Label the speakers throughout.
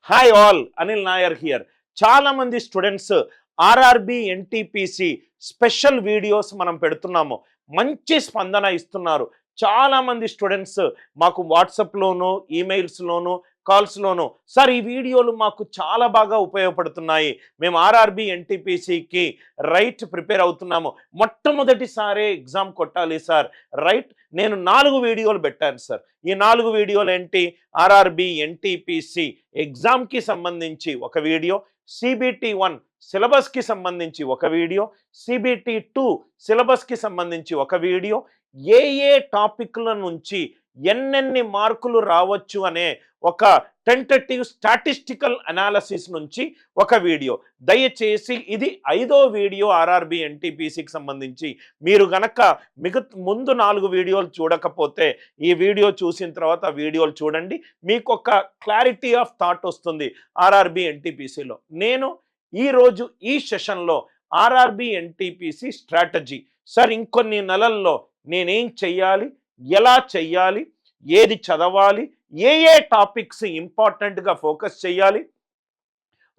Speaker 1: Hi all, Anil Nair here. చాలా మంది students RRB NTPC special videos మనం పెడుతున్నాము, మంచి స్పందన ఇస్తున్నారు. చాలా మంది స్టూడెంట్స్ మాకు వాట్సాప్లోను, ఈమెయిల్స్లోను, కాల్స్లోను, సార్ ఈ వీడియోలు మాకు చాలా బాగా ఉపయోగపడుతున్నాయి, మేము ఆర్ఆర్బి ఎన్టీపీసీకి ప్రిపేర్ అవుతున్నాము, మొట్టమొదటిసారే ఎగ్జామ్ కొట్టాలి సార్, నేను 4 వీడియోలు పెట్టాను సార్. ఈ 4 వీడియోలు ఏంటి? ఆర్ఆర్బి ఎన్టీపీసీ ఎగ్జామ్కి సంబంధించి ఒక వీడియో, CBT1 సిలబస్కి సంబంధించి ఒక వీడియో, CBT2 సిలబస్కి సంబంధించి ఒక వీడియో, ఏ టాపిక్ల నుంచి ఎన్నెన్ని మార్కులు రావచ్చు అనే ఒక టెంటేటివ్ స్టాటిస్టికల్ అనాలిసిస్ నుంచి ఒక వీడియో. దయచేసి ఇది 5వ వీడియో ఆర్ఆర్బి ఎన్టీపీసీకి సంబంధించి. మీరు గనక ముందు 4 వీడియోలు చూడకపోతే ఈ వీడియో చూసిన తర్వాత వీడియోలు చూడండి, మీకు ఒక క్లారిటీ ఆఫ్ థాట్ వస్తుంది ఆర్ఆర్బి ఎన్టీపీసీలో. నేను ఈరోజు ఈ సెషన్లో ఆర్ఆర్బి ఎన్టీపీసీ స్ట్రాటజీ సార్, ఇంకొన్ని నెలల్లో నేనేం చెయ్యాలి, ఎలా చెయ్యాలి, ఏది చదవాలి, ఏ టాపిక్స్ ఇంపార్టెంట్గా ఫోకస్ చేయాలి,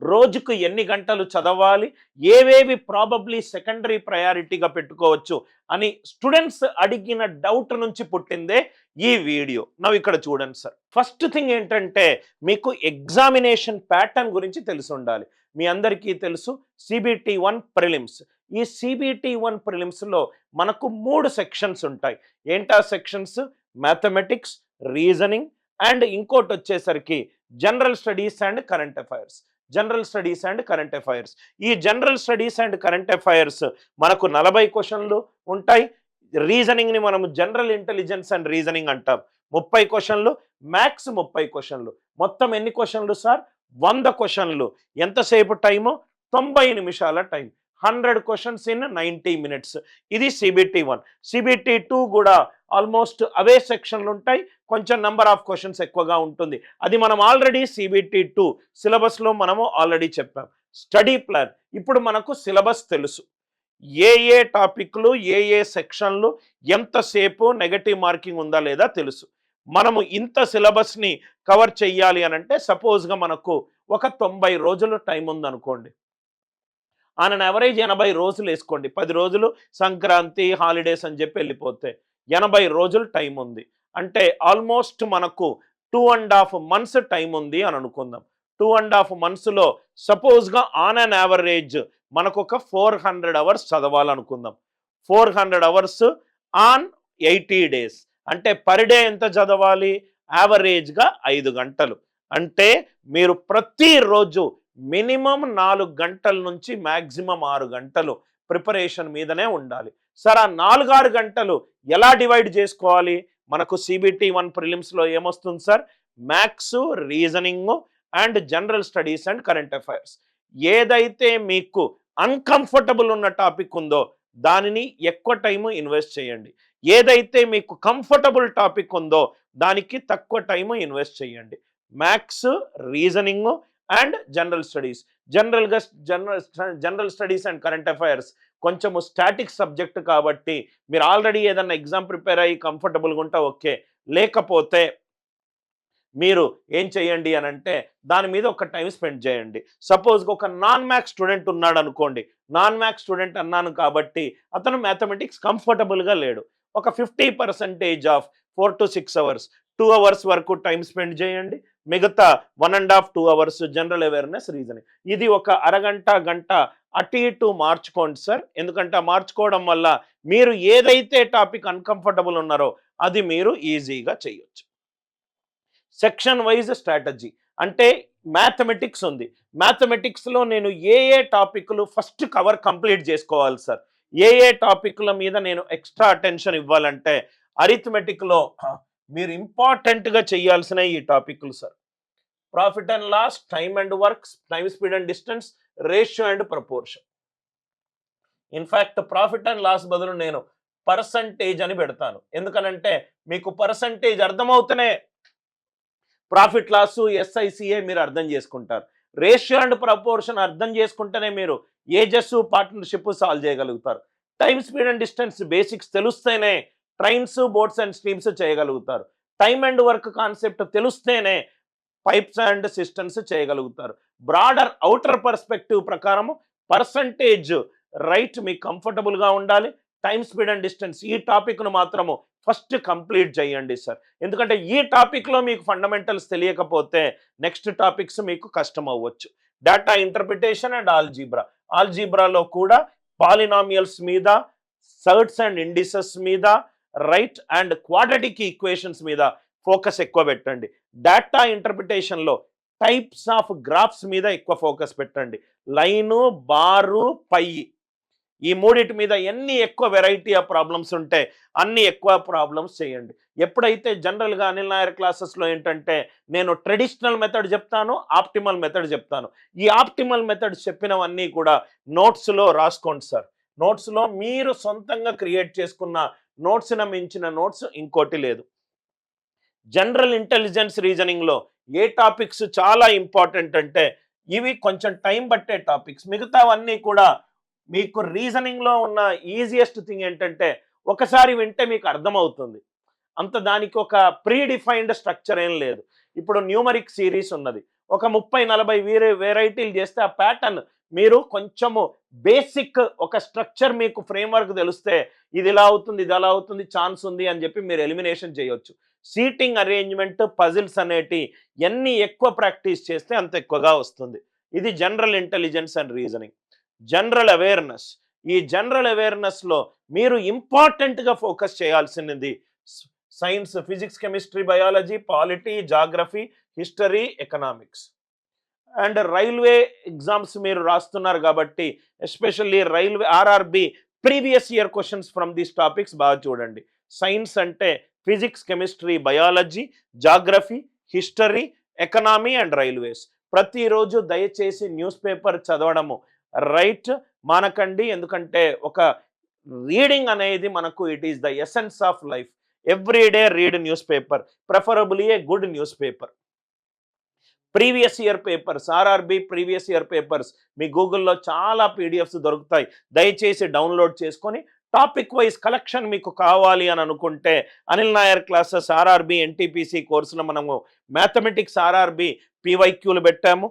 Speaker 1: రోజుకు ఎన్ని గంటలు చదవాలి, ఏవేవి ప్రాబబ్లీ సెకండరీ ప్రయారిటీగా పెట్టుకోవచ్చు అని స్టూడెంట్స్ అడిగిన డౌట్ నుంచి పుట్టిందే ఈ వీడియో. ఇక్కడ చూడండి సార్. ఫస్ట్ థింగ్ ఏంటంటే, మీకు ఎగ్జామినేషన్ ప్యాటర్న్ గురించి తెలిసి ఉండాలి. మీ అందరికీ తెలుసు CBT1 ప్రిలిమ్స్. ఈ CBT1 ప్రిలిమ్స్లో మనకు 3 సెక్షన్స్ ఉంటాయి. ఏంటా సెక్షన్స్? మ్యాథమెటిక్స్, రీజనింగ్ అండ్ ఇంకోటి వచ్చేసరికి general studies and current affairs. General studies and current affairs. ఈ general studies and current affairs మనకు 40 క్వశ్చన్లు ఉంటాయి. రీజనింగ్ని మనం జనరల్ ఇంటెలిజెన్స్ అండ్ రీజనింగ్ అంటాం. 30 క్వశ్చన్లు, మ్యాథ్స్ 30 క్వశ్చన్లు. మొత్తం ఎన్ని క్వశ్చన్లు సార్? 100 క్వశ్చన్లు. ఎంతసేపు టైము? 90 నిమిషాల టైం. 100 questions in 90 minutes. ఇది CBT1. CBT2 కూడా ఆల్మోస్ట్ అవే సెక్షన్లు ఉంటాయి, కొంచెం నెంబర్ ఆఫ్ క్వశ్చన్స్ ఎక్కువగా ఉంటుంది. అది మనం ఆల్రెడీ CBT2 సిలబస్లో మనము ఆల్రెడీ చెప్పాం. Study plan. ఇప్పుడు మనకు సిలబస్ తెలుసు, ఏ టాపిక్లు, ఏ సెక్షన్లు, ఎంతసేపు నెగటివ్ మార్కింగ్ ఉందా లేదా తెలుసు. మనము ఇంత సిలబస్ని కవర్ చెయ్యాలి అనంటే, సపోజ్గా మనకు ఒక 90 రోజులు టైం ఉందనుకోండి. ఆన్ అన్ యావరేజ్ 80 రోజులు వేసుకోండి. 10 రోజులు సంక్రాంతి హాలిడేస్ అని చెప్పి వెళ్ళిపోతే 80 రోజులు టైం ఉంది. అంటే ఆల్మోస్ట్ మనకు 2.5 months టైం ఉంది అని అనుకుందాం. 2.5 monthsలో సపోజ్గా ఆన్ అన్ యావరేజ్ మనకు ఒక 400 hours చదవాలనుకుందాం. 400 hours on 80 days. అంటే పర్ డే ఎంత చదవాలి? యావరేజ్గా 5 గంటలు. అంటే మీరు ప్రతిరోజు మినిమం 4 గంటల నుంచి మ్యాక్సిమం 6 గంటలు ప్రిపరేషన్ మీదనే ఉండాలి. సార్, ఆ 4-6 గంటలు ఎలా డివైడ్ చేసుకోవాలి? మనకు CBT1 ప్రిలిమ్స్లో ఏమొస్తుంది sir? Maths, reasoning and general studies and current affairs. ఏదైతే మీకు అన్కంఫర్టబుల్ ఉన్న టాపిక్ ఉందో దానిని ఎక్కువ టైము ఇన్వెస్ట్ చేయండి. ఏదైతే మీకు కంఫర్టబుల్ టాపిక్ ఉందో దానికి తక్కువ టైము ఇన్వెస్ట్ చేయండి. Maths, reasoning and general studies. General studies and current affairs కొంచెము స్టాటిక్ సబ్జెక్ట్ కాబట్టి మీరు ఆల్రెడీ ఏదన్నా ఎగ్జామ్ ప్రిపేర్ అయ్యి కంఫర్టబుల్గా ఉంటే ఓకే, లేకపోతే మీరు ఏం చేయండి అని అంటే దాని మీద ఒక టైం స్పెండ్ చేయండి. సపోజ్గా ఒక నాన్ మ్యాథ్స్ స్టూడెంట్ ఉన్నాడు అనుకోండి. నాన్ మ్యాథ్స్ స్టూడెంట్ అన్నాను కాబట్టి అతను మ్యాథమెటిక్స్ కంఫర్టబుల్గా లేడు. ఒక 50% ఆఫ్ 4 to 6 hours, 2 hours వరకు టైం స్పెండ్ చేయండి. మిగతా 1.5-2 hours జనరల్ అవేర్నెస్, రీజనింగ్. ఇది ఒక అరగంట గంట అటు ఇటు మార్చుకోండి సార్. ఎందుకంటే మార్చుకోవడం వల్ల మీరు ఏదైతే టాపిక్ అన్కంఫర్టబుల్ ఉన్నారో అది మీరు ఈజీగా చేయొచ్చు. సెక్షన్ వైజ్ స్ట్రాటజీ అంటే మ్యాథమెటిక్స్ ఉంది. మ్యాథమెటిక్స్లో నేను ఏ టాపిక్లు ఫస్ట్ కవర్ కంప్లీట్ చేసుకోవాలి సార్, ఏ టాపిక్ల మీద నేను ఎక్స్ట్రా అటెన్షన్ ఇవ్వాలంటే అరిథమెటిక్లో మీరు ఇంపార్టెంట్గా చేయాల్సిన ఈ టాపిక్లు sir: profit and loss, time and works, time, speed and distance, ratio and proportion. In fact profit and loss బదులు నేను పర్సంటేజ్ అని పెడతాను. ఎందుకనంటే మీకు పర్సంటేజ్ అర్థమవుతూనే ప్రాఫిట్ లాస్, SICA మీరు అర్థం చేసుకుంటారు. రేషియో అండ్ ప్రపోర్షన్ అర్థం చేసుకుంటేనే మీరు ఏజెస్, పార్ట్నర్షిప్ సాల్వ్ చేయగలుగుతారు. Time, speed and distance basics తెలుస్తేనే ట్రైన్స్, బోట్స్ అండ్ స్ట్రీమ్స్ చేయగలుగుతారు. టైమ్ అండ్ వర్క్ కాన్సెప్ట్ తెలుస్తేనే పైప్స్ అండ్ సిస్టమ్స్ చేయగలుగుతారు. బ్రాడర్ అవుటర్ పర్స్పెక్టివ్ ప్రకారము పర్సంటేజ్ రైట్ మీకు కంఫర్టబుల్గా ఉండాలి. టైమ్ స్పీడ్ అండ్ డిస్టెన్స్ ఈ టాపిక్ను మాత్రము ఫస్ట్ కంప్లీట్ చేయండి సార్. ఎందుకంటే ఈ టాపిక్లో మీకు ఫండమెంటల్స్ తెలియకపోతే నెక్స్ట్ టాపిక్స్ మీకు కష్టం అవ్వచ్చు. డేటా ఇంటర్ప్రిటేషన్ అండ్ ఆల్జీబ్రాలో కూడా పాలినామియల్స్ మీద, సర్ట్స్ అండ్ ఇండిసెస్ మీద, రైట్ అండ్ క్వాడ్రాటిక్ ఈక్వేషన్స్ మీద ఫోకస్ ఎక్కువ పెట్టండి. డేటా ఇంటర్ప్రిటేషన్లో టైప్స్ ఆఫ్ గ్రాఫ్స్ మీద ఎక్కువ ఫోకస్ పెట్టండి. లైను, బారు, పై ఈ మూడిటి మీద ఎన్ని ఎక్కువ వెరైటీ ఆఫ్ ప్రాబ్లమ్స్ ఉంటే అన్ని ఎక్కువ ప్రాబ్లమ్స్ చేయండి. ఎప్పుడైతే జనరల్గా అనిల్ నాయర్ క్లాసెస్లో ఏంటంటే నేను ట్రెడిషనల్ మెథడ్ చెప్తాను, ఆప్టిమల్ మెథడ్ చెప్తాను. ఈ ఆప్టిమల్ మెథడ్ చెప్పినవన్నీ కూడా నోట్స్లో రాసుకోండి సార్. నోట్స్లో మీరు సొంతంగా క్రియేట్ చేసుకున్న నోట్స్ను మించిన నోట్స్ ఇంకోటి లేదు. జనరల్ ఇంటెలిజెన్స్ రీజనింగ్లో ఏ టాపిక్స్ చాలా ఇంపార్టెంట్ అంటే ఇవి కొంచెం టైం పట్టే టాపిక్స్. మిగతావన్నీ కూడా మీకు రీజనింగ్లో ఉన్న ఈజియెస్ట్ థింగ్ ఏంటంటే ఒకసారి వింటే మీకు అర్థమవుతుంది. అంత దానికి ఒక ప్రీ డిఫైన్డ్ స్ట్రక్చర్ ఏం లేదు. ఇప్పుడు న్యూమరిక్ సిరీస్ ఉన్నది, ఒక 30-40 వెరైటీలు చేస్తే ఆ ప్యాటర్న్ మీరు కొంచెము బేసిక్ ఒక స్ట్రక్చర్ మీకు ఫ్రేమ్వర్క్ తెలిస్తే ఇది ఇలా అవుతుంది, ఇది అలా అవుతుంది, ఛాన్స్ ఉంది అని చెప్పి మీరు ఎలిమినేషన్ చేయొచ్చు. సీటింగ్ అరేంజ్మెంట్, పజిల్స్ అనేటి ఎన్ని ఎక్కువ ప్రాక్టీస్ చేస్తే అంత ఎక్కువగా వస్తుంది. ఇది general intelligence and reasoning. General awareness, ఈ జనరల్ అవేర్నెస్లో మీరు ఇంపార్టెంట్గా ఫోకస్ చేయాల్సినది science, physics, chemistry, biology, polity, geography, history, economics. And railway exams మీరు రాస్తున్నారు కాబట్టి especially railway RRB previous year questions from these topics బాగా చూడండి. సైన్స్ అంటే physics, chemistry, biology, geography, history, economy and railways. ప్రతిరోజు దయచేసి న్యూస్ పేపర్ చదవడము right మానకండి. ఎందుకంటే ఒక రీడింగ్ అనేది మనకు it is the essence of life. Every day read news paper, preferably a good news paper. Previous year papers, RRB previous year papers మీ గూగుల్లో చాలా పీడిఎఫ్స్ దొరుకుతాయి. దయచేసి డౌన్లోడ్ చేసుకొని టాపిక్ వైజ్ కలెక్షన్ మీకు కావాలి అని అనుకుంటే Anil Nair classes RRB NTPC కోర్సులో మనము మ్యాథమెటిక్స్ ఆర్ఆర్బి పీవైక్యూలు పెట్టాము,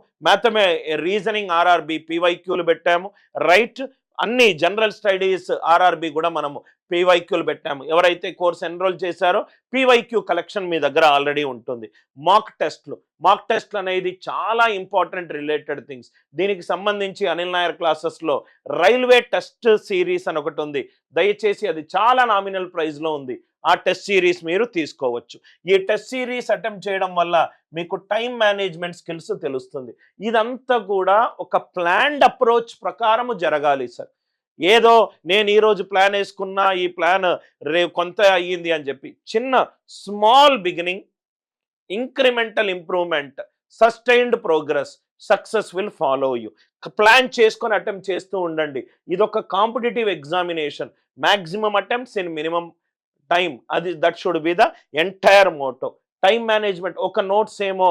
Speaker 1: రీజనింగ్ ఆర్ఆర్బి పీవైక్యూలు పెట్టాము, రైట్ అన్ని జనరల్ స్టడీస్ ఆర్ఆర్బి కూడా మనము పీవైక్యూలు పెట్టాము. ఎవరైతే కోర్స్ ఎన్రోల్ చేశారో పీవైక్యూ కలెక్షన్ మీ దగ్గర ఆల్రెడీ ఉంటుంది. మాక్ టెస్ట్లు అనేది చాలా ఇంపార్టెంట్ రిలేటెడ్ థింగ్స్. దీనికి సంబంధించి అనిల్ నాయర్ క్లాసెస్లో రైల్వే టెస్ట్ సిరీస్ అని ఒకటి ఉంది. దయచేసి అది చాలా నామినల్ ప్రైస్లో ఉంది. ఆ టెస్ట్ సిరీస్ మీరు తీసుకోవచ్చు. ఈ టెస్ట్ సిరీస్ అటెంప్ట్ చేయడం వల్ల మీకు టైం మేనేజ్మెంట్ స్కిల్స్ తెలుస్తుంది. ఇదంతా కూడా ఒక ప్లాన్డ్ అప్రోచ్ ప్రకారము జరగాలి సార్. ఏదో నేను ఈరోజు ప్లాన్ వేసుకున్నా, ఈ ప్లాన్ రేపు కొంత అయ్యింది అని చెప్పి చిన్న small beginning, incremental improvement, sustained progress, success will follow you. Plan చేసుకొని అటెంప్ట్ చేస్తూ ఉండండి. ఇదొక competitive examination. Maximum attempts in minimum time, అది that should be the entire motto. Time management, ఒక నోట్స్ ఏమో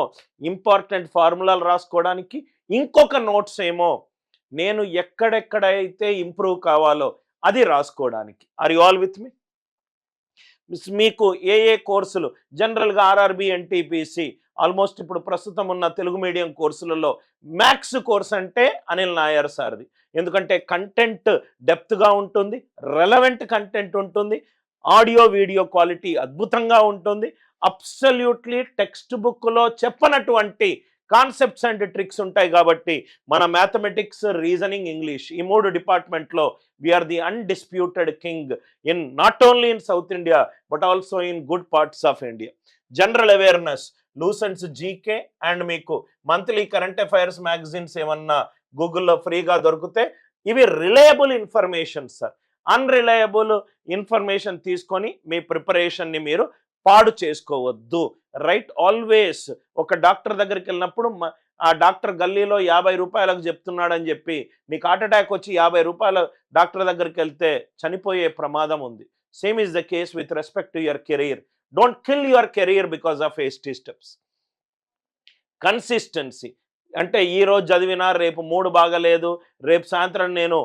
Speaker 1: ఇంపార్టెంట్ ఫార్ములాలు రాసుకోవడానికి, ఇంకొక నోట్స్ ఏమో నేను ఎక్కడెక్కడైతే ఇంప్రూవ్ కావాలో అది రాసుకోవడానికి. Are you all with me? మీకు ఏ కోర్సులు జనరల్గా ఆర్ఆర్బి ఎన్టీపీసీ ఆల్మోస్ట్ ఇప్పుడు ప్రస్తుతం ఉన్న తెలుగు మీడియం కోర్సులలో మ్యాథ్స్ కోర్స్ అంటే అనిల్ నాయర్ సార్ది. ఎందుకంటే కంటెంట్ డెప్త్గా ఉంటుంది, రెలవెంట్ కంటెంట్ ఉంటుంది, ఆడియో వీడియో క్వాలిటీ అద్భుతంగా ఉంటుంది. అబ్సల్యూట్లీ టెక్స్ట్ బుక్లో చెప్పనటువంటి కాన్సెప్ట్స్ అండ్ ట్రిక్స్ ఉంటాయి. కాబట్టి మన మ్యాథమెటిక్స్, రీజనింగ్, ఇంగ్లీష్ ఈ 3 డిపార్ట్మెంట్లో we're the undisputed king in not only in South India but also in good parts of India. General awareness, Lucent's, GK and మీకు monthly current affairs magazines ఏమన్నా గూగుల్లో ఫ్రీగా దొరికితే ఇవి reliable information sir. Unreliable information తీసుకొని మీ ప్రిపరేషన్ని మీరు పాడు చేసుకోవద్దు. రైట్, ఆల్వేస్ ఒక డాక్టర్ దగ్గరికి వెళ్ళినప్పుడు ఆ డాక్టర్ గల్లీలో 50 రూపాయలకు చెప్తున్నాడని చెప్పి మీకు హార్ట్ అటాక్ వచ్చి 50 రూపాయల డాక్టర్ దగ్గరికి వెళ్తే చనిపోయే ప్రమాదం ఉంది. Same is the case with respect to your career. Don't kill your career because of hasty steps. Consistency అంటే ఈరోజు చదివినా రేపు మూడు బాగలేదు, రేపు సాయంత్రం నేను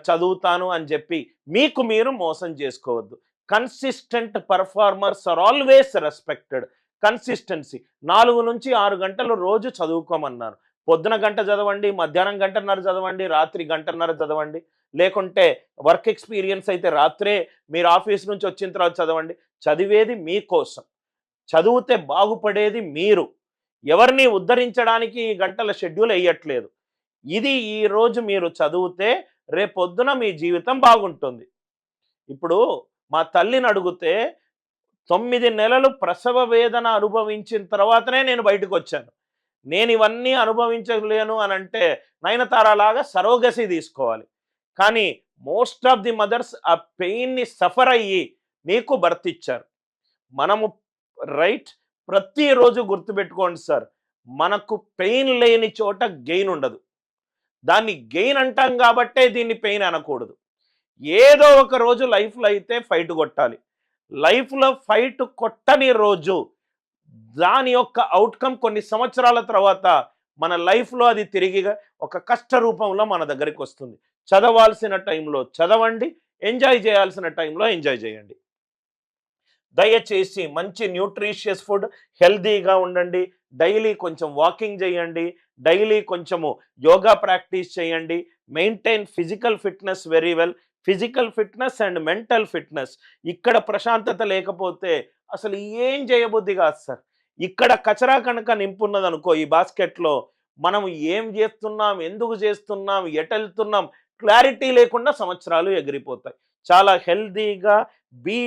Speaker 1: చదువుతాను అని చెప్పి మీకు మీరు మోసం చేసుకోవద్దు. Consistent performers are always respected. Consistency 4 నుంచి 6 గంటలు రోజు చదువుకోమన్నారు. పొద్దున గంట చదవండి, మధ్యాహ్నం గంటన్నర చదవండి, రాత్రి గంటన్నర చదవండి. లేకుంటే వర్క్ ఎక్స్పీరియన్స్ అయితే రాత్రే మీరు ఆఫీస్ నుంచి వచ్చిన తర్వాత చదవండి. చదివేది మీకోసం. చదివితే బాగుపడేది మీరు. ఎవరిని ఉద్ధరించడానికి ఈ గంటల షెడ్యూల్ వేయట్లేదు. ఇది ఈరోజు మీరు చదివితే రేపొద్దున మీ జీవితం బాగుంటుంది. ఇప్పుడు మా తల్లిని అడిగితే 9 నెలలు ప్రసవ వేదన అనుభవించిన తర్వాతనే నేను బయటకు వచ్చాను. నేను ఇవన్నీ అనుభవించలేను అని అంటే నయనతారలాగా సరోగసి తీసుకోవాలి. కానీ మోస్ట్ ఆఫ్ ది మదర్స్ ఆ పెయిన్ని సఫర్ అయ్యి మీకు బర్త్ ఇచ్చారు. మనము రైట్ ప్రతిరోజు గుర్తుపెట్టుకోండి సార్, మనకు పెయిన్ లేని చోట గెయిన్ ఉండదు. దాన్ని గెయిన్ అంటాం కాబట్టే దీన్ని పెయిన్ అనకూడదు. ఏదో ఒక రోజు లైఫ్లో అయితే ఫైట్ కొట్టాలి. లైఫ్లో ఫైట్ కొట్టని రోజు దాని యొక్క అవుట్కమ్ కొన్ని సంవత్సరాల తర్వాత మన లైఫ్లో అది తిరిగి ఒక కష్ట రూపంలో మన దగ్గరికి వస్తుంది. చదవాల్సిన టైంలో చదవండి, ఎంజాయ్ చేయాల్సిన టైంలో ఎంజాయ్ చేయండి. దయచేసి మంచి న్యూట్రిషియస్ ఫుడ్, హెల్దీగా ఉండండి, డైలీ కొంచెం వాకింగ్ చేయండి, డైలీ కొంచెము యోగా ప్రాక్టీస్ చేయండి, maintain physical fitness very well. Physical fitness and mental fitness. ఇక్కడ ప్రశాంతత లేకపోతే అసలు ఏం చేయబుద్ధి కాదు సార్. ఇక్కడ కచరా కనుక నింపున్నది అనుకో ఈ బాస్కెట్లో, మనం ఏం చేస్తున్నాం, ఎందుకు చేస్తున్నాం, ఎటెళ్తున్నాం క్లారిటీ లేకుండా సంవత్సరాలు ఎగిరిపోతాయి. చాలా హెల్దీగా be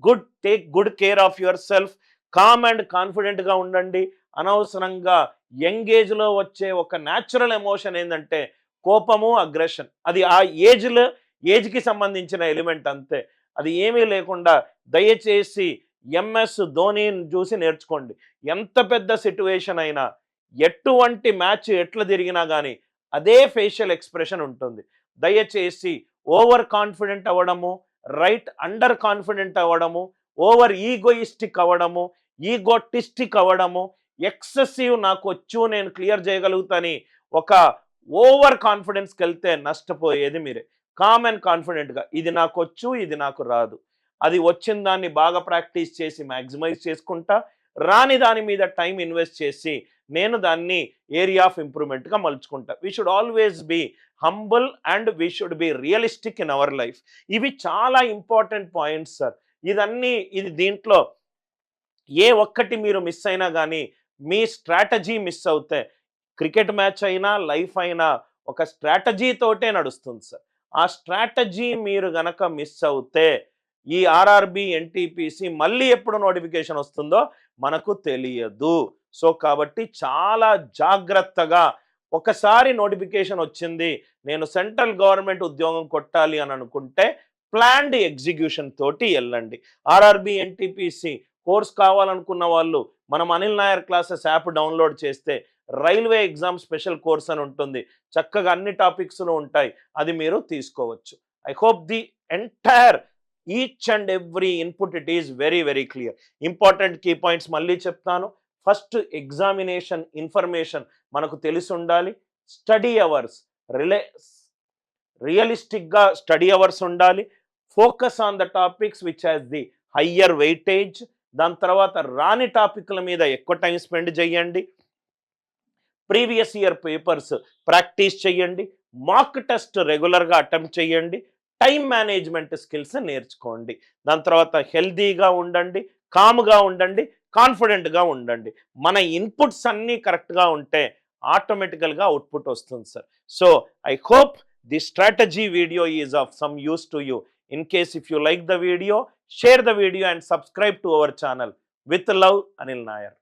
Speaker 1: good, take good care of yourself, calm and కాన్ఫిడెంట్గా ఉండండి. అనవసరంగా యంగ్ ఏజ్లో వచ్చే ఒక న్యాచురల్ ఎమోషన్ ఏంటంటే కోపము, అగ్రెషన్. అది ఆ ఏజ్కి సంబంధించిన ఎలిమెంట్ అంతే. అది ఏమీ లేకుండా దయచేసి ఎంఎస్ ధోనిని చూసి నేర్చుకోండి. ఎంత పెద్ద సిట్యువేషన్ అయినా, ఎటువంటి మ్యాచ్ ఎట్లా తిరిగినా కానీ అదే ఫేషియల్ ఎక్స్ప్రెషన్ ఉంటుంది. దయచేసి ఓవర్ కాన్ఫిడెంట్ అవ్వడము, రైట్ అండర్ కాన్ఫిడెంట్ అవ్వడము, ఓవర్ ఈగోయిస్టిక్ అవ్వడము, ఈగోటిస్టిక్ అవ్వడము, ఎక్సెసివ్ నాకు వచ్చు నేను క్లియర్ చేయగలుగుతాని ఒక ఓవర్ కాన్ఫిడెన్స్కి వెళ్తే నష్టపోయేది మీరే. కామ్ అండ్ కాన్ఫిడెంట్గా ఇది నాకు వచ్చు, ఇది నాకు రాదు, అది వచ్చిన దాన్ని బాగా ప్రాక్టీస్ చేసి మ్యాక్సిమైజ్ చేసుకుంటా, రాని దాని మీద టైం ఇన్వెస్ట్ చేసి నేను దాన్ని ఏరియా ఆఫ్ ఇంప్రూవ్మెంట్గా మలుచుకుంటా. We should always be humble and we should be realistic in our life. ఇవి చాలా ఇంపార్టెంట్ పాయింట్స్ సార్. ఇది దీంట్లో ఏ ఒక్కటి మీరు మిస్ అయినా కానీ మీ స్ట్రాటజీ మిస్ అవుతే క్రికెట్ మ్యాచ్ అయినా లైఫ్ అయినా ఒక స్ట్రాటజీతోటే నడుస్తుంది సార్. ఆ స్ట్రాటజీ మీరు గనక మిస్ అవుతే ఈ ఆర్ఆర్బి ఎన్టీపీసీ మళ్ళీ ఎప్పుడు నోటిఫికేషన్ వస్తుందో మనకు తెలియదు. సో కాబట్టి చాలా జాగ్రత్తగా, ఒకసారి నోటిఫికేషన్ వచ్చింది నేను సెంట్రల్ గవర్నమెంట్ ఉద్యోగం కొట్టాలి అని అనుకుంటే ప్లాన్డ్ ఎగ్జిక్యూషన్ తోటి వెళ్ళండి. ఆర్ఆర్బి ఎన్టీపీసీ కోర్స్ కావాలనుకున్న వాళ్ళు మనం Anil Nair classes app download చేస్తే రైల్వే ఎగ్జామ్ స్పెషల్ కోర్స్ అని ఉంటుంది. చక్కగా అన్ని టాపిక్స్లో ఉంటాయి, అది మీరు తీసుకోవచ్చు. I hope the entire each and every input it is very very clear. Important key points మళ్ళీ చెప్తాను. ఫస్ట్, ఎగ్జామినేషన్ ఇన్ఫర్మేషన్ మనకు తెలిసి ఉండాలి. స్టడీ అవర్స్ రియలిస్టిక్గా స్టడీ అవర్స్ ఉండాలి. Focus on the topics which has the higher weightage. దాని తర్వాత రాని టాపిక్ల మీద ఎక్కువ టైం స్పెండ్ చేయండి. ప్రీవియస్ ఇయర్ పేపర్స్ ప్రాక్టీస్ చేయండి. మాక్ టెస్ట్ రెగ్యులర్గా అటెంప్ట్ చేయండి. టైం మేనేజ్మెంట్ స్కిల్స్ నేర్చుకోండి. దాని తర్వాత హెల్దీగా ఉండండి, కామ్గా ఉండండి, కాన్ఫిడెంట్గా ఉండండి. మన ఇన్పుట్స్ అన్నీ కరెక్ట్గా ఉంటే ఆటోమేటికల్గా అవుట్పుట్ వస్తుంది sir. So I hope the strategy video is of some use to you. In case if you like the video, share the video and subscribe to our channel. With love, Anil Nair.